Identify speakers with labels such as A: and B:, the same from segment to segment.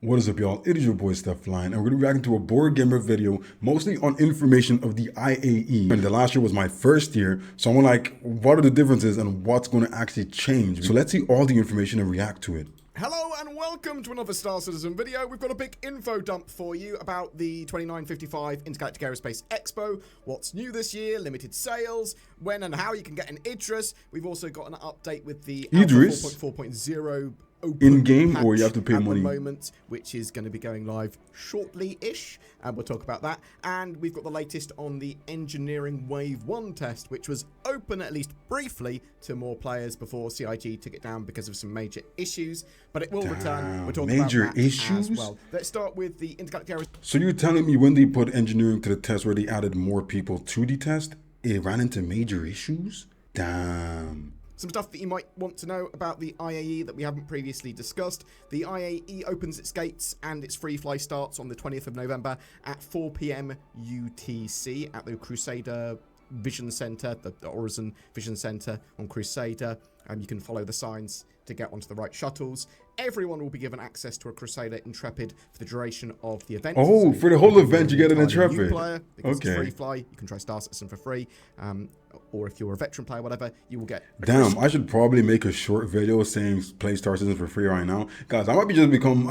A: What is up, y'all? It is your boy stephlyon, and we're going to be reacting to a board gamer video, mostly on information of the IAE. And the last year was my first year, so I'm like, what are the differences and what's going to actually change? So let's see all the information and react to it.
B: Hello and welcome to another Star Citizen video. We've got a big info dump for you about the 2955 Intergalactic Aerospace Expo, what's new this year, limited sales, when and how you can get an Idris. We've also got an update with the
A: Idris?
B: Alpha 4.4.0 open
A: In-game,
B: patch
A: or you have to pay
B: at
A: money?
B: the moment, which is going to be going live shortly-ish, and we'll talk about that. And we've got the latest on the Engineering Wave 1 test, which was open at least briefly to more players before CIG took it down because of some major issues, but it will return. We'll talk
A: major
B: about that
A: issues?
B: as well. Let's start with the Intergalactic Aerospace.
A: So you're telling me when they put engineering to the test where they added more people to the test, it ran into major issues? Damn.
B: Some stuff that you might want to know about the IAE that we haven't previously discussed. The IAE opens its gates and its free fly starts on the 20th of November at 4 p.m. UTC at the Crusader Vision Center, the Horizon Vision Center on Crusader. You can follow the signs to get onto the right shuttles. Everyone will be given access to a Crusader Intrepid for the duration of the event.
A: Oh,
B: So
A: for the whole event, you get an
B: entirely new
A: Intrepid.
B: player, because
A: Okay.
B: it's free fly. You can try Star Citizen for free. Or if you're a veteran player, whatever, you will get.
A: Damn, I should probably make a short video saying play Star Citizen for free right now. Guys, I might be just become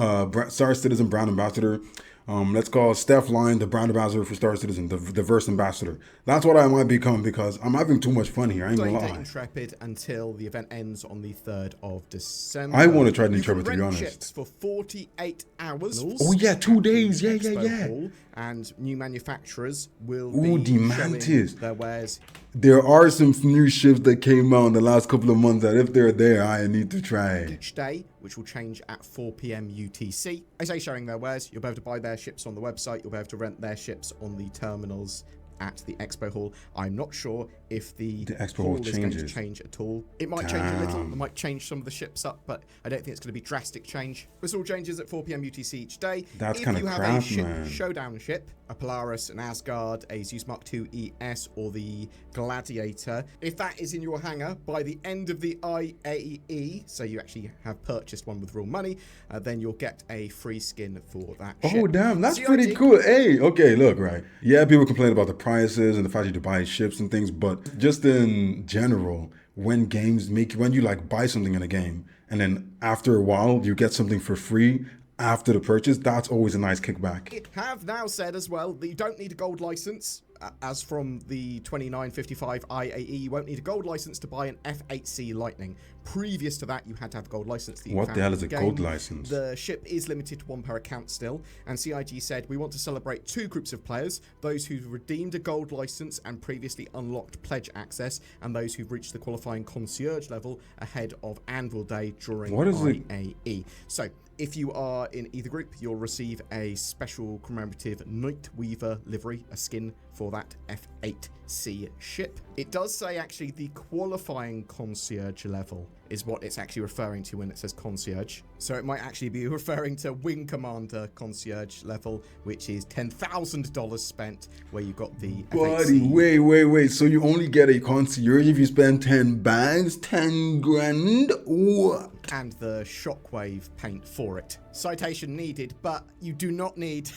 A: Star Citizen brand ambassador. Let's call stephlyon the brand ambassador for Star Citizen, the verse ambassador. That's what I might become because I'm having too much fun here. I ain't gonna lie.
B: Intrepid until the event ends on the 3rd of December.
A: I want to try the Intrepid, to be
B: rent
A: honest.
B: ships for 48 hours.
A: Oh yeah, 2 days. Yeah,
B: Expo
A: yeah, yeah.
B: Hall, and new manufacturers will
A: Ooh,
B: be
A: the
B: showing
A: Mantis.
B: their wares.
A: There are some new ships that came out in the last couple of months that if they're there, I need to try.
B: Each day, which will change at 4 p.m. UTC. I say showing their wares, you'll be able to buy their ships on the website, you'll be able to rent their ships on the terminals at the Expo Hall. I'm not sure if the
A: Expo Hall
B: is going to change at all. It might change a little,
A: Damn.
B: it might change some of the ships up, but I don't think it's going to be drastic change. This all changes at 4 p.m. UTC each day.
A: That's
B: if
A: kinda
B: you have
A: crap,
B: a ship,
A: man.
B: showdown ship, a Polaris, an Asgard, a Zeus Mark II ES, or the Gladiator, if that is in your hangar by the end of the IAE, so you actually have purchased one with real money, then you'll get a free skin for that ship.
A: Oh damn, that's
B: CIG
A: pretty cool. Hey, okay, look, right. Yeah, people complain about the prices and the fact that you buy ships and things, but just in general, when you like buy something in a game and then after a while you get something for free after the purchase, that's always a nice kickback.
B: It have now said as well that you don't need a gold license. As from the 2955 IAE, you won't need a gold license to buy an F8C Lightning. Previous to that, you had to have a gold license.
A: What the hell is a gold license?
B: The ship is limited to 1 per account still, and CIG said, we want to celebrate 2 groups of players, those who've redeemed a gold license and previously unlocked pledge access, and those who've reached the qualifying concierge level ahead of Anvil Day during IAE. So, if you are in either group, you'll receive a special commemorative Night Weaver livery, a skin for that F8C ship. It does say actually the qualifying concierge level is what it's actually referring to when it says concierge. So it might actually be referring to Wing Commander concierge level, which is $10,000 spent, where you got the
A: Buddy,
B: F8C.
A: wait. So you only get a concierge if you spend 10 bags, 10 grand? What?
B: And the shockwave paint for it. Citation needed, but you don't need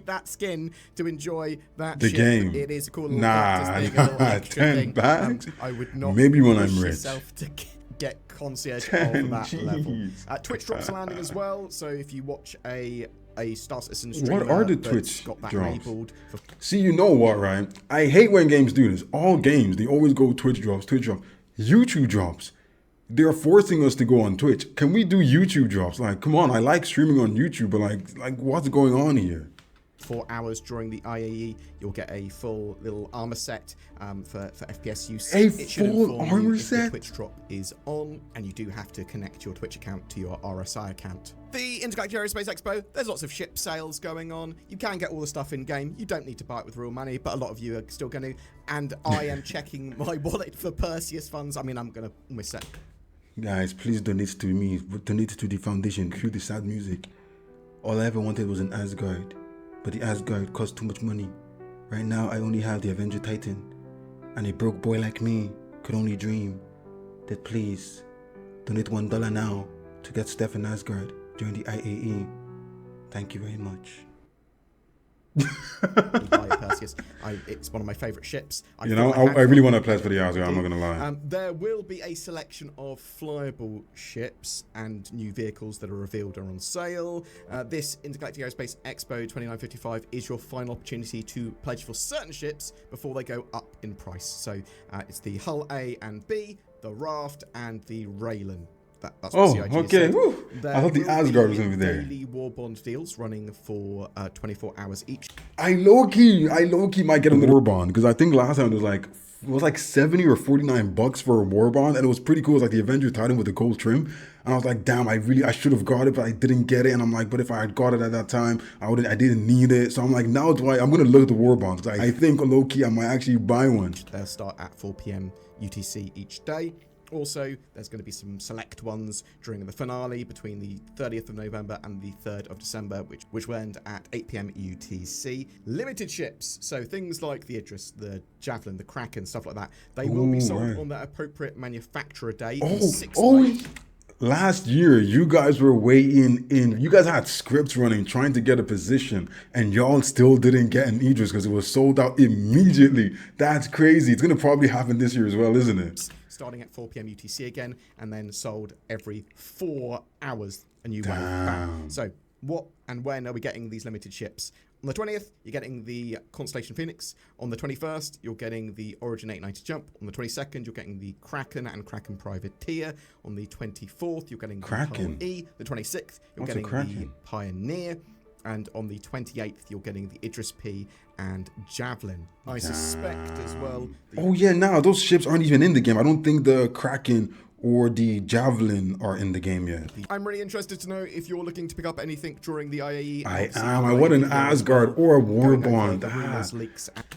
B: that skin to enjoy that
A: The
B: ship.
A: game.
B: It is a cool little
A: Nah,
B: practice thing, a little extra
A: 10
B: thing.
A: bags?
B: I would not
A: Maybe when
B: push
A: I'm rich.
B: yourself to get concierge
A: 10
B: of that level.
A: G's.
B: Twitch drops are landing as well, so if you watch a Star Citizen streamer
A: What are the
B: that's
A: Twitch
B: got that
A: drops?
B: enabled for
A: See, you know what, right? I hate when games do this. All games, they always go Twitch drops. YouTube drops. They're forcing us to go on Twitch. Can we do YouTube drops? Like, come on, I like streaming on YouTube, but like what's going on here?
B: 4 hours during the IAE, you'll get a full little armor set for FPS use.
A: A
B: It should
A: full
B: inform you
A: armor
B: if the
A: set?
B: Twitch drop is on, and you do have to connect your Twitch account to your RSI account. The Intergalactic Aerospace Expo, there's lots of ship sales going on. You can get all the stuff in game. You don't need to buy it with real money, but a lot of you are still going to. And I am checking my wallet for Perseus funds. I mean, I'm going to almost say.
A: Guys, please donate to me. Donate to the foundation. Cue the sad music. All I ever wanted was an Asgard, but the Asgard cost too much money. Right now, I only have the Avenger Titan, and a broke boy like me could only dream that please donate $1 now to get Steph in Asgard during the IAE. Thank you very much.
B: Buy it, Perseus. It's one of my favourite ships. I
A: really want to play for the Asgard, I'm not going to lie.
B: There will be a selection of flyable ships and new vehicles that are revealed or on sale. This Intergalactic Aerospace Expo 2955 is your final opportunity to pledge for certain ships before they go up in price. So it's the Hull A and B, the Raft, and the Raylan. That's what CIG
A: okay.
B: Said.
A: I thought the Asgard was going to be there.
B: Daily war bond deals running for 24 hours each.
A: I low-key might get a war bond, because I think last time it was like 70 or 49 bucks for a war bond, and it was pretty cool. It was like the Avenger Titan with the gold trim. And I was like, damn, I should have got it, but I didn't get it. And I'm like, but if I had got it at that time, I didn't need it. So I'm like, now I'm going to look at the war bonds. I think low-key I might actually buy one.
B: They'll start at 4 p.m. UTC each day. Also, there's going to be some select ones during the finale between the 30th of November and the 3rd of December, which will end at 8 p.m. UTC. Limited ships, so things like the Idris, the Javelin, the Kraken, stuff like that, they will be sold on their appropriate manufacturer day in 6 months.
A: Last year, you guys were waiting in. You guys had scripts running, trying to get a position, and y'all still didn't get an Idris because it was sold out immediately. That's crazy. It's going to probably happen this year as well, isn't it?
B: Starting at 4 p.m. UTC again, and then sold every 4 hours, a new wave. So what and when are we getting these limited ships? On the 20th, you're getting the Constellation Phoenix. On the 21st, you're getting the Origin 890 Jump. On the 22nd, you're getting the Kraken and Kraken Privateer. On the 24th, you're getting the Hull E. The 26th, you're getting the Pioneer. And on the 28th, you're getting the Idris P and Javelin. I suspect as well.
A: Those ships aren't even in the game. I don't think the Kraken or the Javelin are in the game yet.
B: I'm really interested to know if you're looking to pick up anything during the IAE.
A: I am. I want an Asgard or a war bond.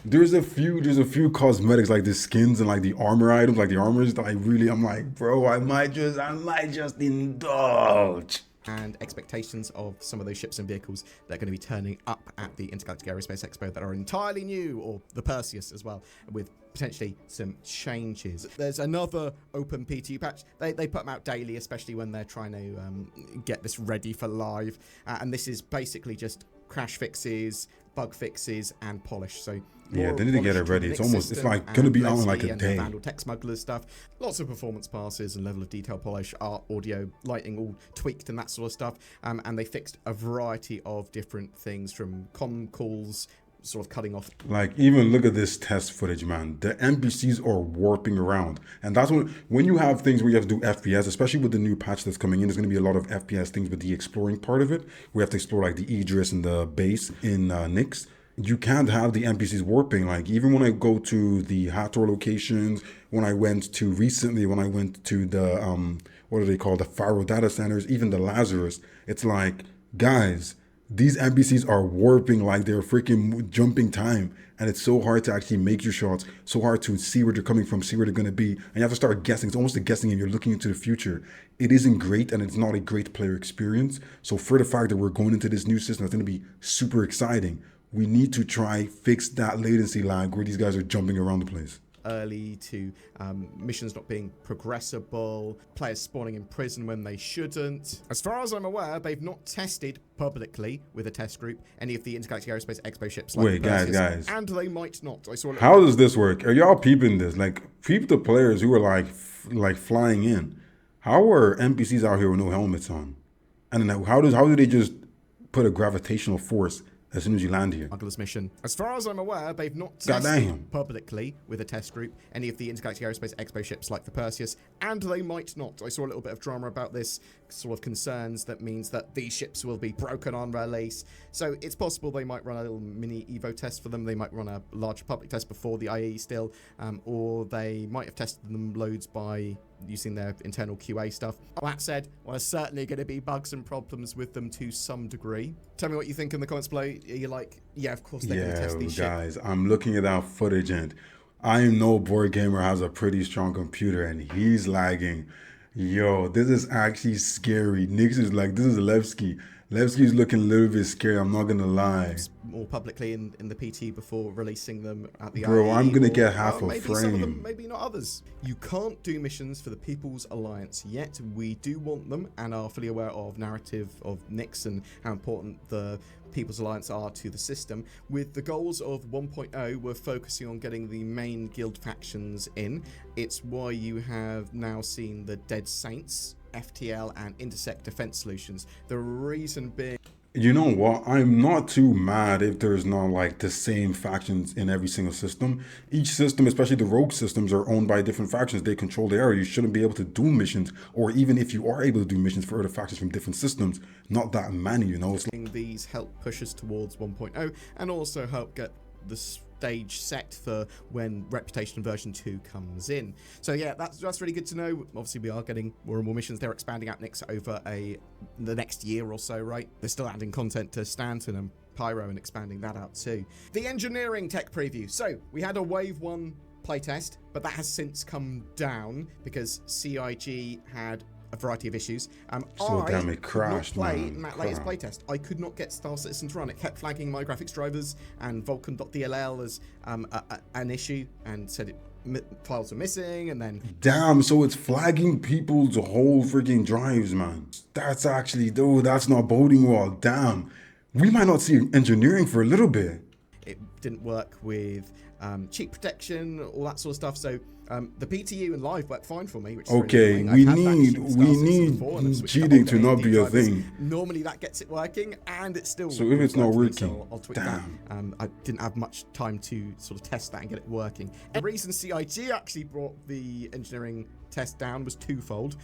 A: There's a few cosmetics like the skins and like the armor items, like the armors that I'm like, bro, I might just indulge.
B: And expectations of some of those ships and vehicles that are going to be turning up at the Intergalactic Aerospace Expo that are entirely new, or the Perseus as well, with potentially some changes. There's another open PT patch. They put them out daily, especially when they're trying to get this ready for live. And this is basically just crash fixes, bug fixes, and polish. So
A: they need to get it ready. It's like going to be out in like a day.
B: Vandal tech smugglers stuff. Lots of performance passes and level of detail polish, art, audio, lighting, all tweaked and that sort of stuff. And they fixed a variety of different things, from comm calls, sort of cutting off.
A: Like, even look at this test footage, man. The NPCs are warping around. And that's when you have things where you have to do FPS, especially with the new patch that's coming in, there's going to be a lot of FPS things with the exploring part of it. We have to explore like the Idris and the base in Nyx. You can't have the NPCs warping. Like, even when I go to the Hathor locations, when I went to the, what are they called? The Pharaoh data centers, even the Lazarus, it's like, guys, these NPCs are warping like they're freaking jumping time. And it's so hard to actually make your shots, so hard to see where they're coming from, see where they're going to be. And you have to start guessing. It's almost a guessing game. You're looking into the future. It isn't great, and it's not a great player experience. So for the fact that we're going into this new system, that's going to be super exciting. We need to try fix that latency lag where these guys are jumping around the place.
B: Early to missions not being progressible, players spawning in prison when they shouldn't. As far as I'm aware, they've not tested publicly with a test group any of the Intergalactic Aerospace Expo ships. Like
A: guys.
B: And they might not.
A: How does this work? Are y'all peeping this? Like, peep the players who are like flying in. How are NPCs out here with no helmets on? And then how do they just put a gravitational force as soon as you land here?
B: Smugglers mission. As far as I'm aware, they've not tested publicly with a test group any of the Intergalactic Aerospace Expo ships like the Perseus, and they might not. I saw a little bit of drama about this, sort of concerns that means that these ships will be broken on release. So it's possible they might run a little mini Evo test for them. They might run a large public test before the IE still, or they might have tested them loads by using their internal QA stuff. That said, there's certainly going to be bugs and problems with them to some degree. Tell me what you think in the comments below. Are you like, yeah, of course they're going to test these ships?
A: Guys, I'm looking at that footage, and I know Board Gamer has a pretty strong computer, and he's lagging. Yo, this is actually scary. Nyx is like, this is Levski. Levski's looking a little bit scary, I'm not gonna lie.
B: more publicly in the PT before releasing them at the
A: Bro,
B: IE,
A: I'm gonna
B: or,
A: get half a
B: maybe some of them,
A: frame.
B: maybe not others. You can't do missions for the People's Alliance yet. We do want them and are fully aware of narrative of Nyx and how important the People's Alliance are to the system. With the goals of 1.0, we're focusing on getting the main guild factions in. It's why you have now seen the Dead Saints, FTL, and Intersect Defense Solutions. The reason being...
A: You know what? I'm not too mad if there's not like the same factions in every single system. Each system, especially the rogue systems, are owned by different factions. They control the area. You shouldn't be able to do missions, or even if you are able to do missions for other factions from different systems, not that many, you know? It's like,
B: these help push us towards 1.0 and also help get the stage set for when Reputation version 2 comes in. So yeah, that's really good to know. Obviously we are getting more and more missions. They're expanding out Nyx over the next year or so, right? They're still adding content to Stanton and Pyro and expanding that out too. The engineering tech preview. So we had a wave 1 playtest, but that has since come down because CIG had a variety of issues.
A: so damn, it crashed,
B: could not play
A: man.
B: in that latest playtest. I could not get Star Citizen to run. It kept flagging my graphics drivers and Vulkan.dll as an issue and said files were missing, and then...
A: Damn, so it's flagging people's whole freaking drives, man. That's actually, though, that's not boding well. Damn. We might not see engineering for a little bit.
B: It didn't work with cheat protection, all that sort of stuff. So the PTU and live work fine for me, which is
A: Okay,
B: really
A: we need cheating to not be a thing.
B: Normally that gets it working, and it's still...
A: So if it's not working,
B: so I'll tweak that. I didn't have much time to sort of test that and get it working. And the reason CIG actually brought the engineering test down was twofold.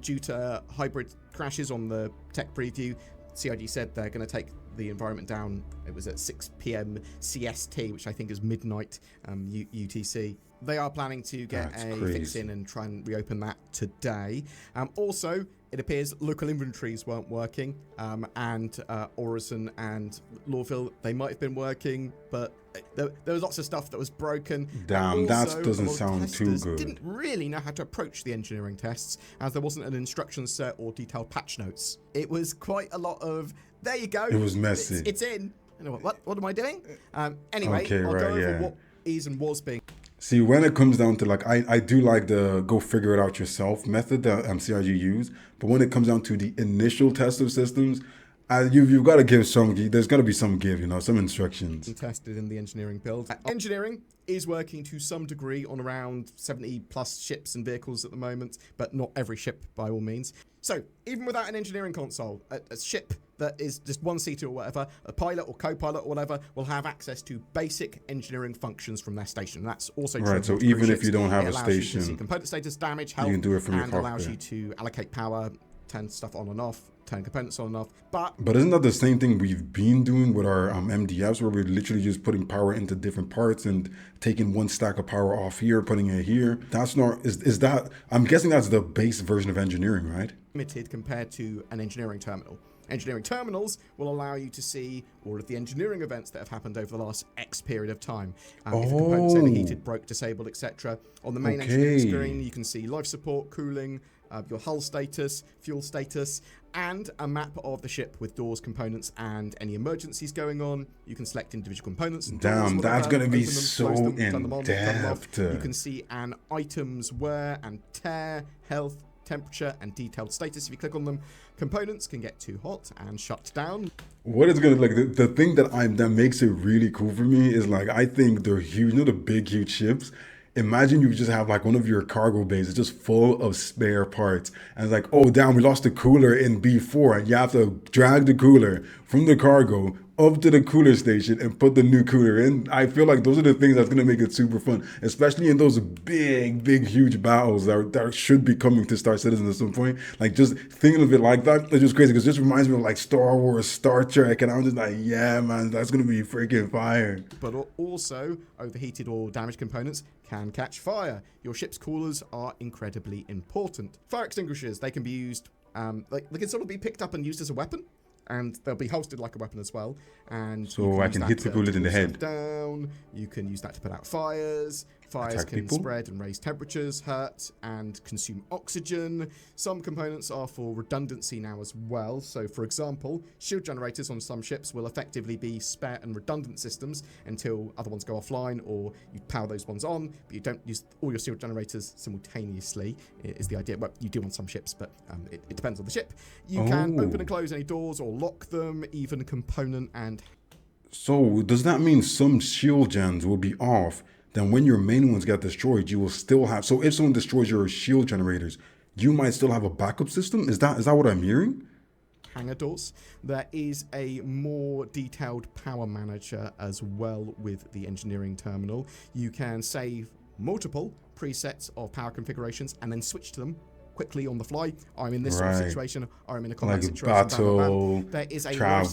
B: Due to hybrid crashes on the tech preview, CIG said they're going to take the environment down. It was at 6 p.m. CST, which I think is midnight UTC. They are planning to get fix in and try and reopen that today. Also, it appears local inventories weren't working, and Orison and Lawville, they might have been working, but there was lots of stuff that was broken.
A: Damn, that doesn't sound too good.
B: Didn't really know how to approach the engineering tests, as there wasn't an instruction set or detailed patch notes. It was quite a lot of, there you go.
A: It was messy.
B: It's in. What am I doing? Anyway, I'll go over what is and was being...
A: See, when it comes down to like, I do like the go figure it out yourself method that CIG used, but when it comes down to the initial test of systems, you've got to give there's got to be some give, you know, some instructions.
B: Tested in the engineering build. Engineering is working to some degree on around 70 plus ships and vehicles at the moment, but not every ship by all means. So even without an engineering console, a ship that is just one seater or whatever, a pilot or co-pilot or whatever, will have access to basic engineering functions from their station. That's also true.
A: Right, so even if you don't have a station,
B: you to see component status, damage, health,
A: you can do it from your
B: and
A: cockpit.
B: allows you to allocate power, turn stuff on and off, turn components on and off.
A: But isn't that the same thing we've been doing with our MDFs, where we're literally just putting power into different parts and taking one stack of power off here, putting it here? That's not, is that, I'm guessing that's the base version of engineering, right?
B: Limited compared to an engineering terminal. Engineering terminals will allow you to see all of the engineering events that have happened over the last X period of time. If a component's overheated, broke, disabled, etc. On the main engineering screen, you can see life support, cooling, your hull status, fuel status, and a map of the ship with doors, components, and any emergencies going on. You can select individual components. And
A: damn,
B: doors,
A: that's going to be
B: them,
A: so in-depth.
B: You can see an item's wear and tear, health, temperature, and detailed status. If you click on them, components can get too hot and shut down.
A: What is gonna like the thing that makes it really cool for me is like, I think they're huge, you know, the big huge ships. Imagine you just have like one of your cargo bays, it's just full of spare parts, and it's like, oh damn, we lost the cooler in B4, and you have to drag the cooler from the cargo up to the cooler station and put the new cooler in. I feel like those are the things that's gonna make it super fun, especially in those big, huge battles that should be coming to Star Citizen at some point. Like, just thinking of it like that, it's just crazy, because it just reminds me of like Star Wars, Star Trek, and I'm just like, yeah, man, that's gonna be freaking fire.
B: But also, overheated or damaged components can catch fire. Your ship's coolers are incredibly important. Fire extinguishers, they can be used, they can sort of be picked up and used as a weapon, and they'll be holstered like a weapon as well. And
A: so I can hit people in the head.
B: Down. You can use that to put out fires. Fires
A: attack
B: can
A: people?
B: spread and raise temperatures, hurt and consume oxygen. Some components are for redundancy now as well. So, for example, shield generators on some ships will effectively be spare and redundant systems until other ones go offline, or you power those ones on, but you don't use all your shield generators simultaneously, is the idea. Well, you do on some ships, but it depends on the ship. You can open and close any doors or lock them, even component and...
A: So does that mean some shield gens will be off? Then when your main ones get destroyed, you will still have... So if someone destroys your shield generators, you might still have a backup system? Is that what I'm hearing?
B: Hangar doors. There is a more detailed power manager as well with the engineering terminal. You can save multiple presets of power configurations and then switch to them quickly on the fly. I'm in this sort of situation, or I'm in a combat situation.
A: Battle,
B: there is a
A: travel,
B: life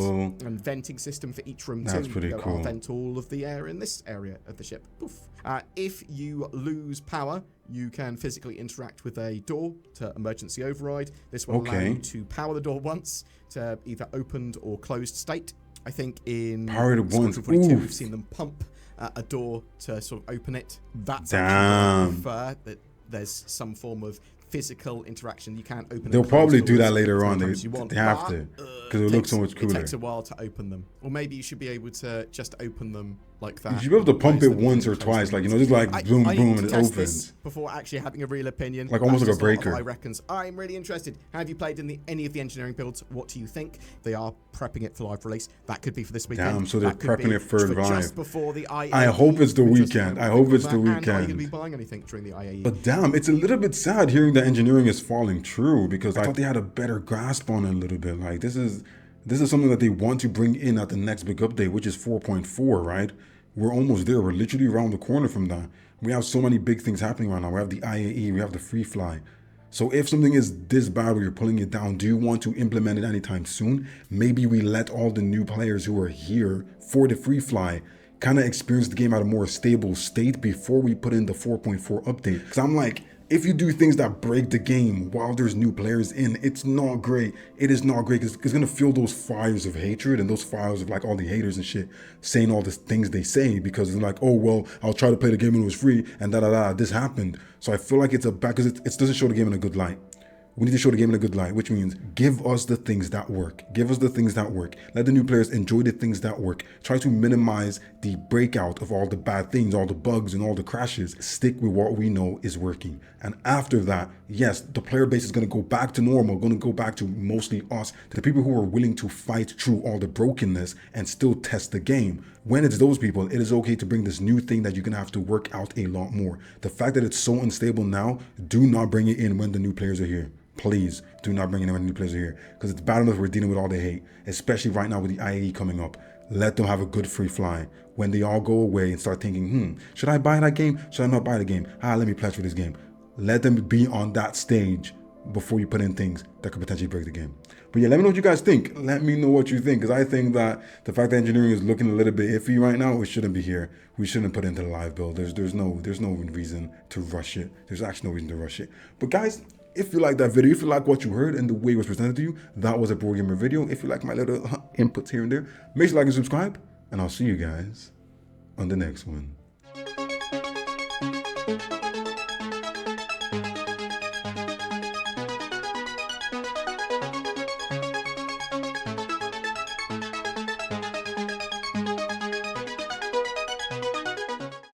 B: support and venting system for each room
A: That's
B: too.
A: pretty cool.
B: I'll vent all of the air in this area of the ship. Poof. If you lose power, you can physically interact with a door to emergency override. This will allow you to power the door once to either opened or closed state. I think in
A: Power it once.
B: 42, we've seen them pump a door to sort of open it. That's actually what I prefer, that there's some form of physical interaction. You can't open.
A: They'll probably do that later on. They have
B: to,
A: because it looks so much cooler.
B: It takes a while to open them, or maybe you should be able to just open them like that.
A: You should be able to pump it once or twice, like, you know, just like boom, boom, and it opens.
B: Before actually having a real opinion,
A: like almost like a breaker.
B: I reckons. I'm really interested. Have you played in any of the engineering builds? What do you think? They are prepping it for live release. That could be for this weekend.
A: Damn, so they're prepping it for live.
B: Just before the IAE.
A: I hope it's the weekend. I hope it's the weekend.
B: And are you going to be buying anything during the IAE?
A: But damn, it's a little bit sad hearing that engineering is falling true, because I thought they had a better grasp on it a little bit. Like this is something that they want to bring in at the next big update, which is 4.4, right? We're almost there. We're literally around the corner from that. We have so many big things happening right now. We have the IAE, we have the free fly. So if something is this bad where you're pulling it down, do you want to implement it anytime soon? Maybe we let all the new players who are here for the free fly kind of experience the game at a more stable state before we put in the 4.4 update. Because I'm like, if you do things that break the game while there's new players in, it's not great. It is not great, because it's going to fuel those fires of hatred and those fires of like all the haters and shit saying all the things they say, because it's like, oh, well, I'll try to play the game when it was free and this happened. So I feel like it's a bad, because it doesn't show the game in a good light. We need to show the game in a good light, which means give us the things that work. Give us the things that work. Let the new players enjoy the things that work. Try to minimize the breakout of all the bad things, all the bugs and all the crashes. Stick with what we know is working. And after that, yes, the player base is going to go back to normal, going to go back to mostly us, to the people who are willing to fight through all the brokenness and still test the game. When it's those people, it is okay to bring this new thing that you're going to have to work out a lot more. The fact that it's so unstable now, do not bring it in when the new players are here. Please do not bring in any new players here, because it's bad enough we're dealing with all the hate, especially right now with the IAE coming up. Let them have a good free fly. When they all go away and start thinking, should I buy that game? Should I not buy the game? Let me pledge for this game. Let them be on that stage before you put in things that could potentially break the game. But yeah, let me know what you guys think. Let me know what you think, because I think that the fact that engineering is looking a little bit iffy right now, it shouldn't be here. We shouldn't put it into the live build. There's no reason to rush it. There's actually no reason to rush it. But guys, if you like that video, if you like what you heard and the way it was presented to you, that was a Pro Gamer video. If you like my little inputs here and there, make sure to like and subscribe, and I'll see you guys on the next one.